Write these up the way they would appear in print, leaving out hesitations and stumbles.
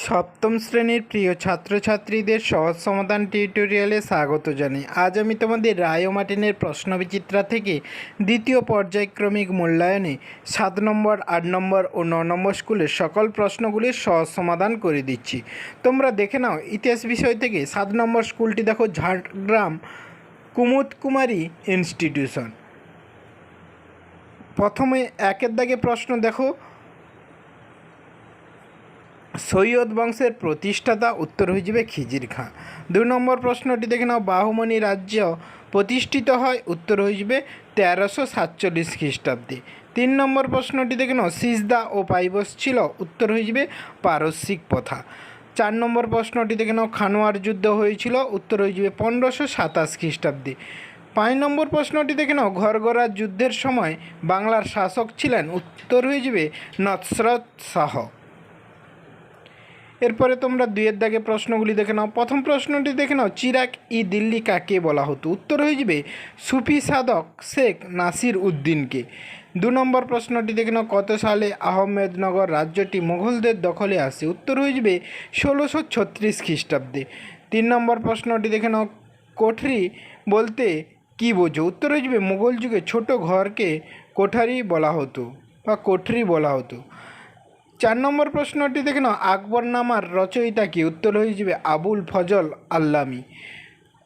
সপ্তম শ্রেণীর প্রিয় ছাত্রছাত্রীদের সহজ সমাধান টিউটোরিয়ালে স্বাগত জানাই। আজ আমি তোমাদের রায় ও মার্টিনের প্রশ্নবিচিত্রা থেকে দ্বিতীয় পর্যায়ক্রমিক মূল্যায়নে 7 নম্বর, 8 নম্বর ও 9 নম্বর স্কুলের সকল প্রশ্নগুলির সহজ সমাধান করে দিচ্ছি। তোমরা দেখে নাও ইতিহাস বিষয় থেকে 7 নম্বর স্কুলটি দেখো ঝাড়গ্রাম কুমুদ কুমারী ইনস্টিটিউশন। প্রথমে একের দাগে প্রশ্ন দেখো, সৈয়দ বংশের প্রতিষ্ঠাতা, উত্তর হয়ে যাবে খিজির খাঁ। 2 নম্বর প্রশ্নটি দেখে নাও, বাহুমনি রাজ্য প্রতিষ্ঠিত হয়, উত্তর হয়ে যাবে 1347 খ্রিস্টাব্দে। 3 নম্বর প্রশ্নটি দেখে নাও, সিজদা ও পাইবস ছিল, উত্তর হয়ে যাবে পারস্যিক প্রথা। 4 নম্বর প্রশ্নটি দেখে নাও, খানোয়ার যুদ্ধ হয়েছিল, উত্তর হয়ে যাবে 1527 খ্রিস্টাব্দে। 5 নম্বর প্রশ্নটি দেখে নাও, ঘরগড়ার যুদ্ধের সময় বাংলার শাসক ছিলেন, উত্তর হয়ে যাবে নসরত শাহ। এরপরে তোমরা 2 দাগে প্রশ্নগুলি দেখে নাও। প্রথম প্রশ্নটি দেখে নাও, চিরাগ ই দিল্লি কাকে বলা হতো, উত্তর হয়ে যাবে সুফি সাধক শেখ নাসির উদ্দিনকে। 2 নম্বর প্রশ্নটি দেখে নাও, কত সালে আহমেদনগর রাজ্যটি মুঘলদের দখলে আসে, উত্তর হয়ে যাবে 1636 খ্রিস্টাব্দে। 3 নম্বর প্রশ্নটি দেখে নাও, কোঠরি বলতে কী বোঝো, উত্তর হয়ে যাবে মুঘল যুগে ছোট ঘরকে কোঠারি বলা হতো বা কোঠরি বলা হতো। 4 নম্বর প্রশ্নটি দেখে নাও, আকবরনামার রচয়িতা কি, উত্তর হয়ে যাবে আবুল ফজল আল্লামি।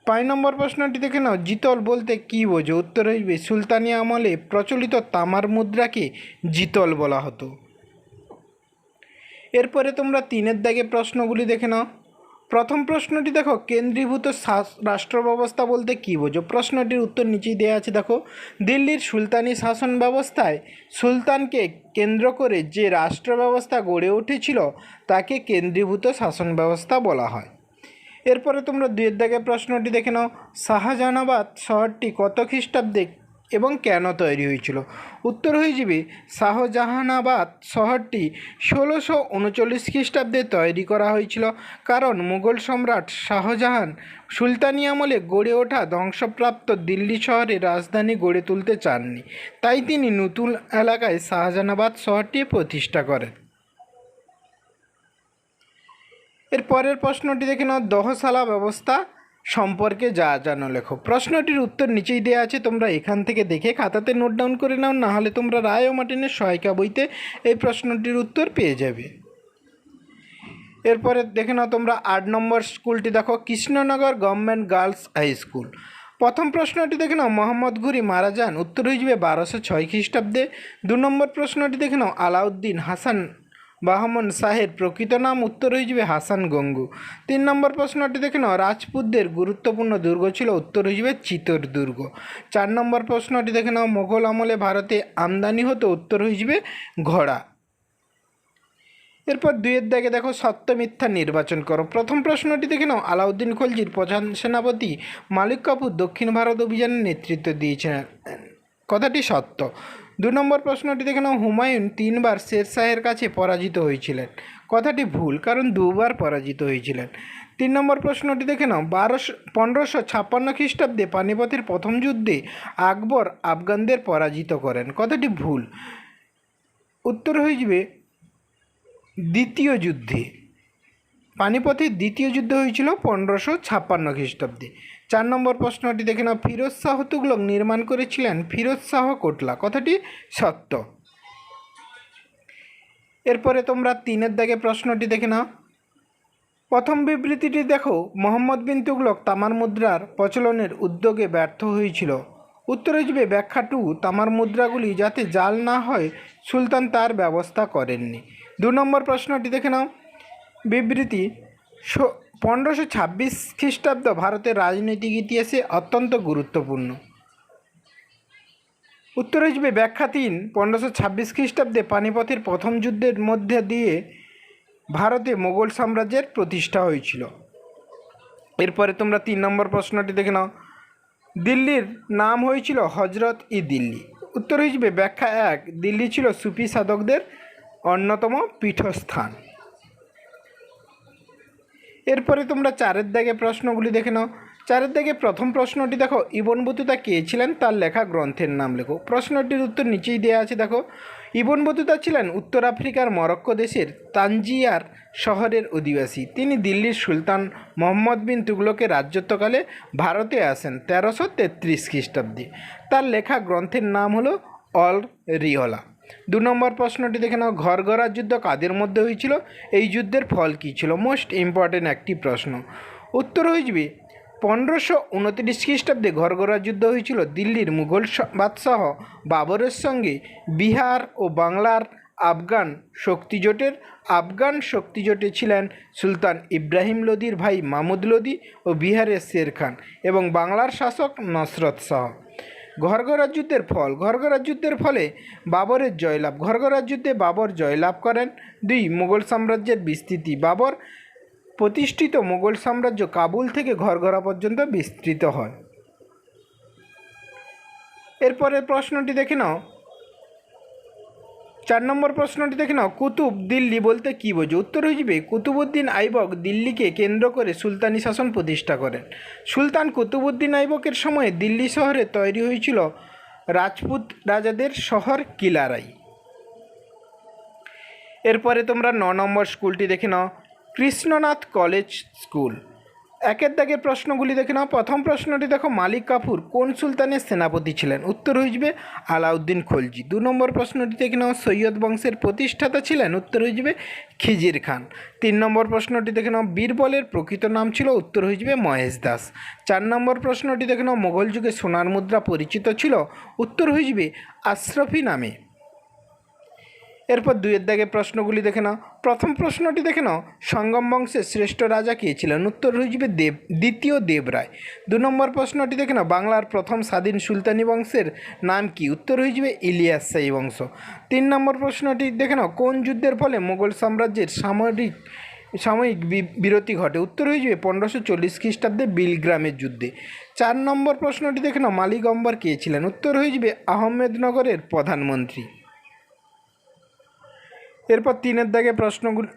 5 নম্বর প্রশ্নটি দেখে নাও, জিতল বলতে কী বোঝো, উত্তর হয়ে যাবে সুলতানি আমলে প্রচলিত তামার মুদ্রাকে জিতল বলা হতো। এরপরে তোমরা 3 দাগে প্রশ্নগুলি দেখে নাও। প্রথম প্রশ্নটি দেখো, কেন্দ্রীভূত রাষ্ট্র ব্যবস্থা বলতে কী বোঝো, প্রশ্নটির উত্তর নিচেই দেওয়া আছে। দেখো, দিল্লির সুলতানি শাসন ব্যবস্থায় সুলতানকে কেন্দ্র করে যে রাষ্ট্র ব্যবস্থা গড়ে উঠেছিল তাকে কেন্দ্রীভূত শাসন ব্যবস্থা বলা হয়। এরপরে তোমরা 2 দাগে প্রশ্নটি দেখে নাও, শাহজাহানাবাদ শহরটি কত খ্রিস্টাব্দে এবং কেন তৈরি হয়েছিল, উত্তর হয়ে যাবে শাহজাহানাবাদ শহরটি 1639 খ্রিস্টাব্দে তৈরি করা হয়েছিল, কারণ মুঘল সম্রাট শাহজাহান সুলতানি আমলে গড়ে ওঠা ধ্বংসপ্রাপ্ত দিল্লি শহরে রাজধানী গড়ে তুলতে চাননি, তাই তিনি নতুন এলাকায় শাহজাহানাবাদ শহরটি প্রতিষ্ঠা করেন। এর পরের প্রশ্নটি দেখে নাও, দহসালা ব্যবস্থা সম্পর্কে যা জানো লেখো। প্রশ্নটির উত্তর নিচেই দেওয়া আছে, তোমরা এখান থেকে দেখে খাতাতে নোট ডাউন করে নাও, না হলে তোমরা রায় ও মার্টিনের সহায়িকা বইতে এই প্রশ্নটির উত্তর পেয়ে যাবে। এরপরে দেখে নাও তোমরা 8 নম্বর স্কুলটি দেখো, Krishnanagar government girls high school. প্রথম প্রশ্নটি দেখে নাও, মোহাম্মদ ঘুরি মারা যান, উত্তর হয়ে যাবে 1206 খ্রিস্টাব্দে। 2 নম্বর প্রশ্নটি দেখে নাও, আলাউদ্দিন হাসান বাহমন শাহের প্রকৃত নাম, উত্তর হয়ে যাবে হাসান গঙ্গু। 3 নম্বর প্রশ্নটি দেখে নাও, রাজপুতদের গুরুত্বপূর্ণ দুর্গ ছিল, উত্তর হয়ে যাবে চিতোর দুর্গ। 4 নম্বর প্রশ্নটি দেখে নাও, মোগল আমলে ভারতে আমদানি হতো, উত্তর হয়ে যাবে ঘোড়া। এরপর 2 দাগে দেখো, সত্য মিথ্যা নির্বাচন করো। প্রথম প্রশ্নটি দেখে নাও, আলাউদ্দিন খলজির প্রধান সেনাপতি মালিক কাফুর দক্ষিণ ভারত অভিযানের নেতৃত্ব দিয়েছিলেন, কথাটি সত্য। 2 নম্বর প্রশ্নটি দেখে নাও, হুমায়ুন 3 বার শের শাহের কাছে পরাজিত হয়েছিলেন, কথাটি ভুল, কারণ 2 বার পরাজিত হয়েছিলেন। 3 নম্বর প্রশ্নটি দেখে নাও, 1556 খ্রিস্টাব্দে পানিপথের প্রথম যুদ্ধে আকবর আফগানদের পরাজিত করেন, কথাটি ভুল, উত্তর হয়ে যাবে দ্বিতীয় যুদ্ধে। পানিপথের দ্বিতীয় যুদ্ধ হয়েছিল 1556 খ্রিস্টাব্দে। 4 নম্বর প্রশ্নটি দেখে নাও, ফিরোজ শাহ তুগলক নির্মাণ করেছিলেন ফিরোজ শাহ কোটলা, কথাটি সত্য। এরপরে তোমরা 3 দাগে প্রশ্নটি দেখে নাও। প্রথম বিবৃতিটি দেখো, মোহাম্মদ বিন তুগলক তামার মুদ্রার প্রচলনের উদ্যোগে ব্যর্থ হয়েছিল, উত্তর হয়ে যাবে ব্যাখ্যা 2, তামার মুদ্রাগুলি যাতে জাল না হয় সুলতান তার ব্যবস্থা করেননি। 2 নম্বর প্রশ্নটি দেখে নাও, বিবৃতি 1526 খ্রিস্টাব্দ ভারতের রাজনৈতিক ইতিহাসে অত্যন্ত গুরুত্বপূর্ণ, উত্তর হয়ে যাবে ব্যাখ্যা 3, 1526 খ্রিস্টাব্দে পানিপথের প্রথম যুদ্ধের মধ্যে দিয়ে ভারতে মোগল সাম্রাজ্যের প্রতিষ্ঠা হয়েছিল। এরপরে তোমরা 3 নম্বর প্রশ্নটি দেখে নাও, দিল্লির নাম হয়েছিল হজরত ই দিল্লি, উত্তর হয়ে যাবে ব্যাখ্যা 1, দিল্লি ছিল সুফি সাধকদের অন্যতম পীঠস্থান। এরপরে তোমরা 4 দাগে প্রশ্নগুলি দেখে নাও। 4 দাগে প্রথম প্রশ্নটি দেখো, ইবন বতুতা কে ছিলেন, তার লেখা গ্রন্থের নাম লেখো। প্রশ্নটির উত্তর নিচেই দেওয়া আছে। দেখো, ইবন বতুতা ছিলেন উত্তর আফ্রিকার মরক্কো দেশের তানজিয়ার শহরের অধিবাসী। তিনি দিল্লির সুলতান মোহাম্মদ বিন তুগলকের রাজত্বকালে ভারতে আসেন 1333 খ্রিস্টাব্দে। তার লেখা গ্রন্থের নাম হলো অল রিওলা। 2 নম্বর প্রশ্নটি দেখে নাও, ঘরগড়ার যুদ্ধ কাদের মধ্যে হয়েছিল? এই যুদ্ধের ফল কী ছিল? মোস্ট ইম্পর্টেন্ট একটি প্রশ্ন। উত্তর হয়ে যাবে 1529 খ্রিস্টাব্দে ঘরগড়ার যুদ্ধ হয়েছিল দিল্লির মুঘল বাদশাহ বাবরের সঙ্গে বিহার ও বাংলার আফগান শক্তিজোটে ছিলেন সুলতান ইব্রাহিম লোদির ভাই মাহমুদ লোদি ও বিহারের শের খান এবং বাংলার শাসক নসরত শাহ। ঘরগড়ার যুদ্ধের ফল। ঘরগড়ার যুদ্ধের ফলে বাবরের জয়লাভ। ঘরগড়ার যুদ্ধে বাবর জয়লাভ করেন। 2 মুঘল সাম্রাজ্যের বিস্তৃতি। বাবর প্রতিষ্ঠিত মুঘল সাম্রাজ্য কাবুল থেকে ঘরগড়া পর্যন্ত বিস্তৃত হয়। এরপরের প্রশ্নটি দেখে নাও, 4 নম্বর প্রশ্নটি দেখে নাও, কুতুব দিল্লি বলতে কী বোঝো? উত্তর হয়ে যাবে কুতুবউদ্দিন আইবক দিল্লিকে কেন্দ্র করে সুলতানি শাসন প্রতিষ্ঠা করেন। সুলতান কুতুবউদ্দিন আইবকের সময়ে দিল্লি শহরে তৈরি হয়েছিল রাজপুত রাজাদের শহর কিলারাই। এরপরে তোমরা 9 নম্বর স্কুলটি দেখে নাও, কৃষ্ণনাথ কলেজ স্কুল। 1 দাগের প্রশ্নগুলি দেখে নাও। প্রথম প্রশ্নটি দেখো, মালিক কাফুর কোন সুলতানের সেনাপতি ছিলেন? উত্তর হয়ে যাবে আলাউদ্দিন খলজি। 2 নম্বর প্রশ্নটি দেখে নাও, সৈয়দ বংশের প্রতিষ্ঠাতা ছিলেন? উত্তর হয়ে যাবে খিজির খান। 3 নম্বর প্রশ্নটি দেখে নাও, বীরবলের প্রকৃত নাম ছিল? উত্তর হয়ে যাবে মহেশ দাস। 4 নম্বর প্রশ্নটি দেখে নাও, মোগল যুগে সোনার মুদ্রা পরিচিত ছিল? উত্তর হয়ে যাবে আশরফি নামে। এরপর 2 দাগের প্রশ্নগুলি দেখে নাও। প্রথম প্রশ্নটি দেখে নাও, সঙ্গম বংশের শ্রেষ্ঠ রাজা কে ছিলেন? উত্তর হয়ে যাবে দ্বিতীয় দেবরায়। 2 নম্বর প্রশ্নটি দেখে নাও, বাংলার প্রথম স্বাধীন সুলতানি বংশের নাম কি? উত্তর হয়ে যাবে ইলিয়াস শাহী বংশ। 3 নম্বর প্রশ্নটি দেখে নাও, কোন যুদ্ধের ফলে মুঘল সাম্রাজ্যের সাময়িক বিরতি ঘটে? উত্তর হয়ে যাবে 1540 খ্রিস্টাব্দে বিলগ্রামের যুদ্ধে। 4 নম্বর প্রশ্নটি দেখে নাও, মালিক অম্বর কে ছিলেন? উত্তর হয়ে যাবে আহমেদনগরের প্রধানমন্ত্রী। এরপর 3 দাগে প্রশ্নগুলি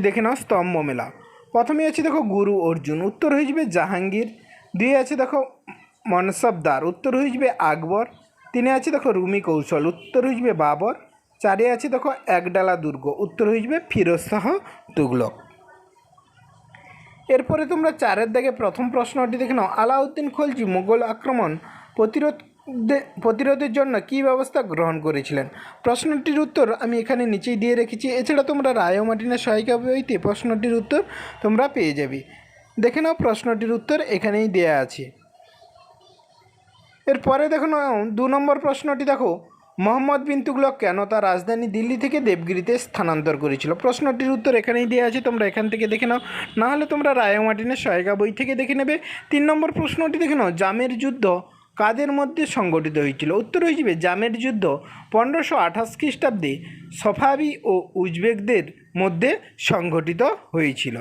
দেখে নাও, স্তম্ভ মেলা। প্রথমে আছে দেখো গুরু অর্জুন। উত্তর হয়ে যাবে জাহাঙ্গীর। 2 আছে দেখো মনসবদার। উত্তর হয়ে যাবে আকবর। 3 আছে দেখো রুমি কৌশল। উত্তর হয়ে যাবে বাবর। 4 আছে দেখো একডালা দুর্গ। উত্তর হয়ে যাবে ফিরোজ শাহ তুগলক। এরপরে তোমরা 4 দাগে প্রথম প্রশ্নটি দেখে নাও, আলাউদ্দিন খলজি মুঘল আক্রমণ প্রতিরোধের জন্য কী ব্যবস্থা গ্রহণ করেছিলেন? প্রশ্নটির উত্তর আমি এখানে নিচেই দিয়ে রেখেছি। এছাড়া তোমরা রায় ও মার্টিনের সহায়িকা বইতে প্রশ্নটির উত্তর তোমরা পেয়ে যাবে। দেখে নাও প্রশ্নটির উত্তর এখানেই দেয়া আছে। এরপরে দেখো নাও 2 নম্বর প্রশ্নটি দেখো, মোহাম্মদ বিন তুগলক কেন তার রাজধানী দিল্লি থেকে দেবগিরিতে স্থানান্তর করেছিল? প্রশ্নটির উত্তর এখানেই দেওয়া আছে, তোমরা এখান থেকে দেখে নাও, না হলে তোমরা রায় ও মার্টিনের সহায়িকা বই থেকে দেখে নেবে। 3 নম্বর প্রশ্নটি দেখে নাও, জামের যুদ্ধ কাদের মধ্যে সংগঠিত হয়েছিল? উত্তর হয়ে যাবে জামের যুদ্ধ 1528 খ্রিস্টাব্দে সফাবি ও উজবেকদের মধ্যে সংগঠিত হয়েছিল।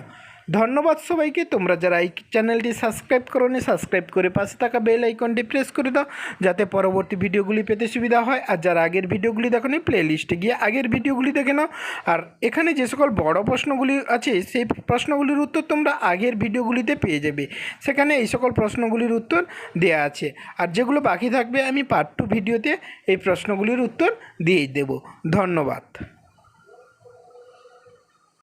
ধন্যবাদ সবাইকে। তোমরা যারা এই চ্যানেলটি সাবস্ক্রাইব করোনি, সাবস্ক্রাইব করে পাশে থাকা বেল আইকনটি প্রেস করে দাও যাতে পরবর্তী ভিডিওগুলি পেতে সুবিধা হয়। আর যারা আগের ভিডিওগুলি দেখোনি প্লে লিস্টে গিয়ে আগের ভিডিওগুলি দেখে নাও। আর এখানে যে সকল বড় প্রশ্নগুলি আছে সেই প্রশ্নগুলির উত্তর তোমরা আগের ভিডিওগুলিতে পেয়ে যাবে। সেখানে এই সকল প্রশ্নগুলির উত্তর দেয়া আছে। আর যেগুলো বাকি থাকবে আমি পার্ট 2 ভিডিওতে এই প্রশ্নগুলির উত্তর দিয়ে দেব। ধন্যবাদ।